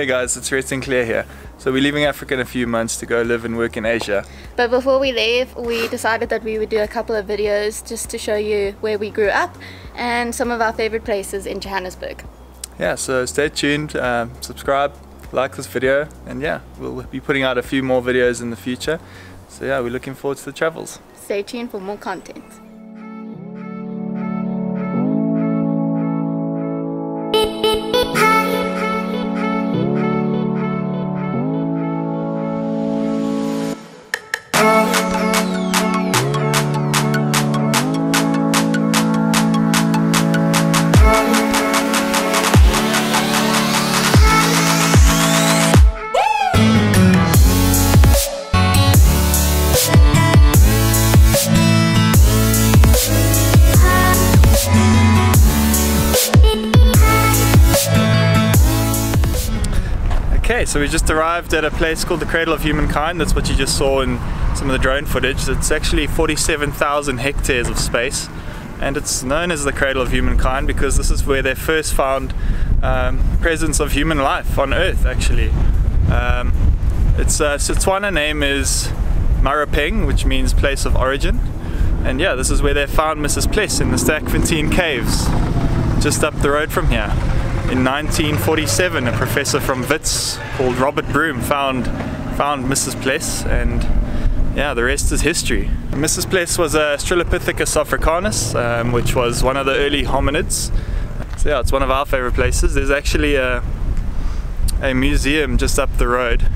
Hey guys, it's Red Sinclair here. So we're leaving Africa in a few months to go live and work in Asia. But before we leave, we decided that we would do a couple of videos just to show you where we grew up and some of our favorite places in Johannesburg. Yeah, so stay tuned, subscribe, like this video, and yeah, we'll be putting out a few more videos in the future. So yeah, we're looking forward to the travels. Stay tuned for more content. Okay, so we just arrived at a place called the Cradle of Humankind. That's what you just saw in some of the drone footage. It's actually 47,000 hectares of space, and it's known as the Cradle of Humankind because this is where they first found presence of human life on Earth, actually. Its Setswana name is Maropeng, which means place of origin. And yeah, this is where they found Mrs. Pless in the Stakfontein caves, just up the road from here. In 1947, a professor from Wits called Robert Broom found Mrs. Pless, and yeah, the rest is history. Mrs. Pless was a Australopithecus africanus, which was one of the early hominids. So yeah, it's one of our favorite places. There's actually a museum just up the road.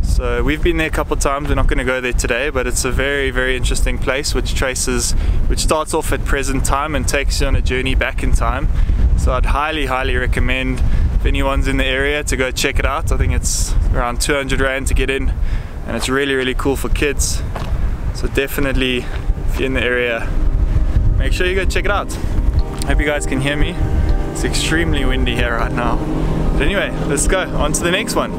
So we've been there a couple of times. We're not going to go there today, but it's a very, very interesting place which starts off at present time and takes you on a journey back in time. So I'd highly recommend, if anyone's in the area, to go check it out. I think it's around 200 Rand to get in, and it's really cool for kids. So definitely, if you're in the area, make sure you go check it out. Hope you guys can hear me. It's extremely windy here right now. But anyway, let's go on to the next one.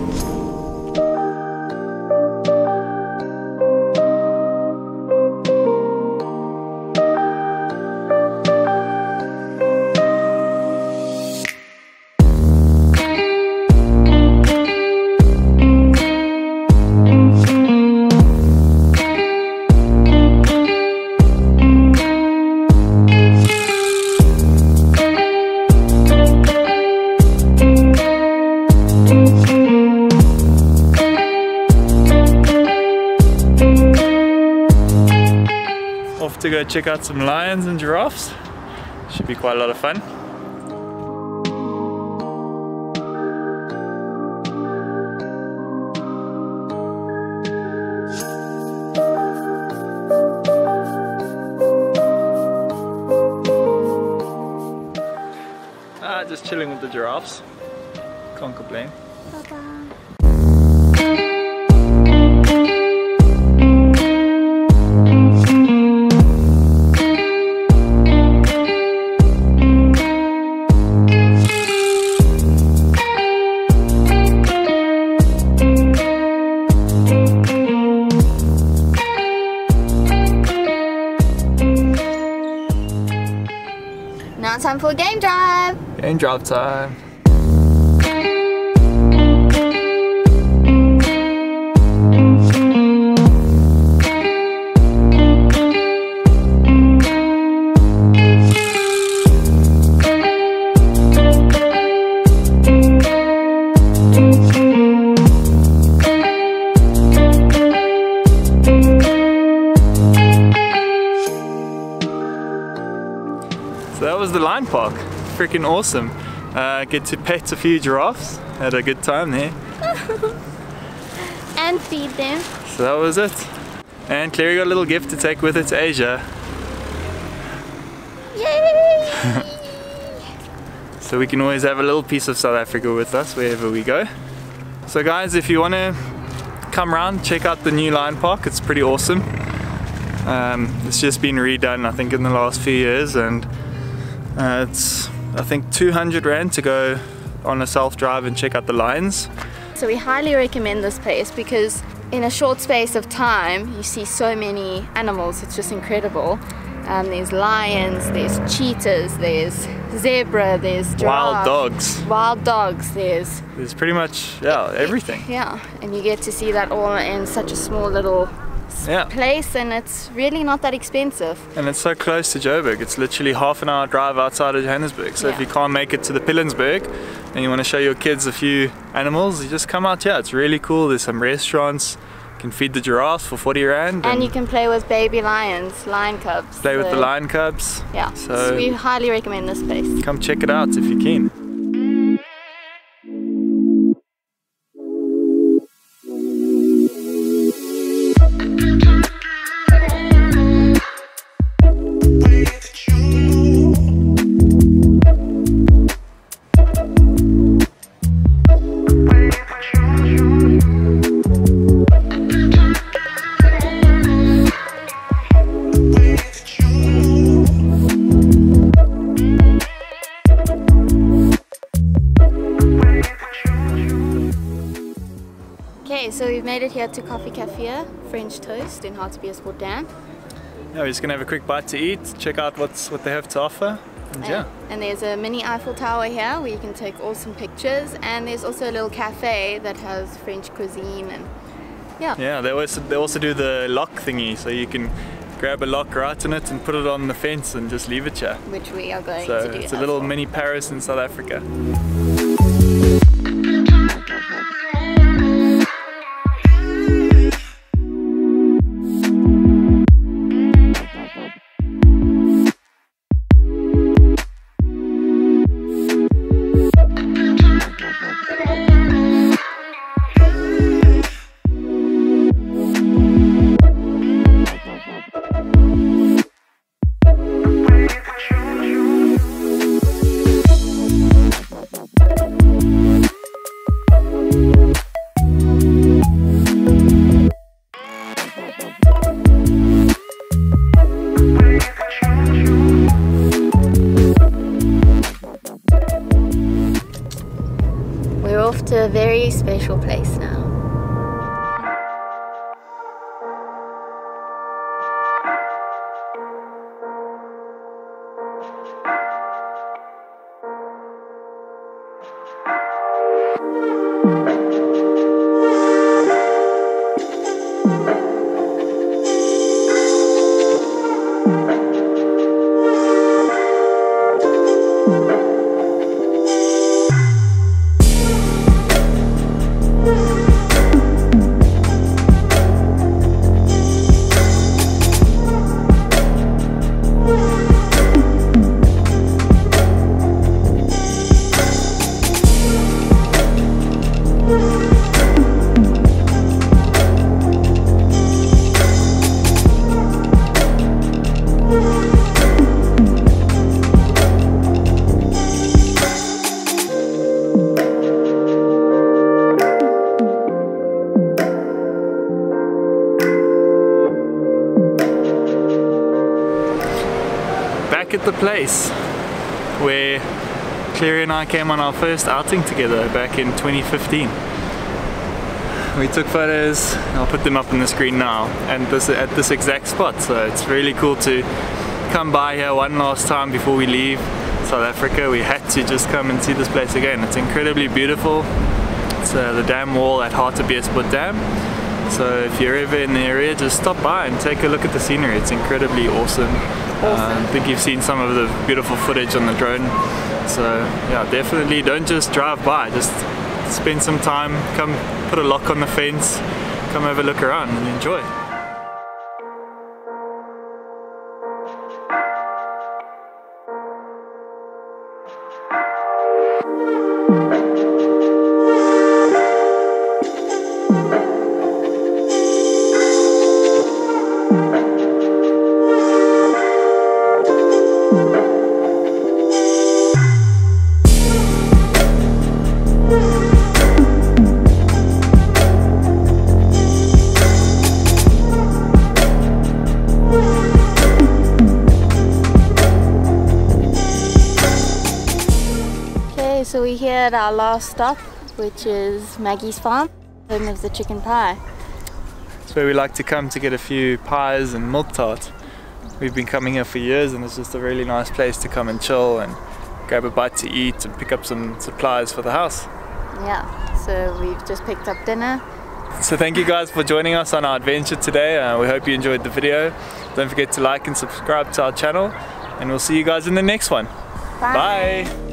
To go check out some lions and giraffes. Should be quite a lot of fun. Just chilling with the giraffes. Can't complain. Bye-bye. Now it's time for a game drive! Game drive time! So that was the lion park. Freaking awesome. Get to pet a few giraffes. Had a good time there. And feed them. So that was it. And Clary got a little gift to take with her to Asia. Yay! So we can always have a little piece of South Africa with us wherever we go. So guys, if you want to come around, check out the new lion park. It's pretty awesome. It's just been redone, I think, in the last few years, and it's, I think, 200 Rand to go on a self-drive and check out the lions. So we highly recommend this place because in a short space of time you see so many animals. It's just incredible. There's lions, there's cheetahs, there's zebra, there's giraffe, wild dogs, there's pretty much everything. Yeah, and you get to see that all in such a small little place, and it's really not that expensive. And it's so close to Joburg. It's literally half an hour drive outside of Johannesburg. So if you can't make it to the Pillansberg and you want to show your kids a few animals, you just come out here. It's really cool. There's some restaurants. You can feed the giraffes for 40 rand. And you can play with baby lions, lion cubs. Play with the lion cubs. Yeah, so we highly recommend this place. Come check it out if you're keen. Okay, so we've made it here to Coffee Cafe, French toast in Haartebeesport Dam. Yeah, we're just gonna have a quick bite to eat, check out what they have to offer, and there's a mini Eiffel Tower here where you can take awesome pictures, and there's also a little cafe that has French cuisine and they also do the lock thingy, so you can grab a lock right in it and put it on the fence and just leave it here. Which we are going to do. It's a little mini Paris in South Africa. We're off to a very special place now. Back at the place where Clary and I came on our first outing together back in 2015. We took photos, I'll put them up on the screen now, and at this exact spot, so it's really cool to come by here one last time before we leave South Africa. We had to just come and see this place again. It's incredibly beautiful. It's the dam wall at Haartebeesport Dam. So if you're ever in the area, just stop by and take a look at the scenery. It's incredibly awesome. I think you've seen some of the beautiful footage on the drone. So yeah, definitely don't just drive by, just spend some time, come put a lock on the fence, come have a look around and enjoy. So we're here at our last stop, which is Maggie's farm, home of the chicken pie. It's where we like to come to get a few pies and milk tarts. we've been coming here for years, and it's just a really nice place to come and chill and grab a bite to eat and pick up some supplies for the house. Yeah, so we've just picked up dinner. So thank you guys for joining us on our adventure today. We hope you enjoyed the video. Don't forget to like and subscribe to our channel, and we'll see you guys in the next one. Bye. Bye.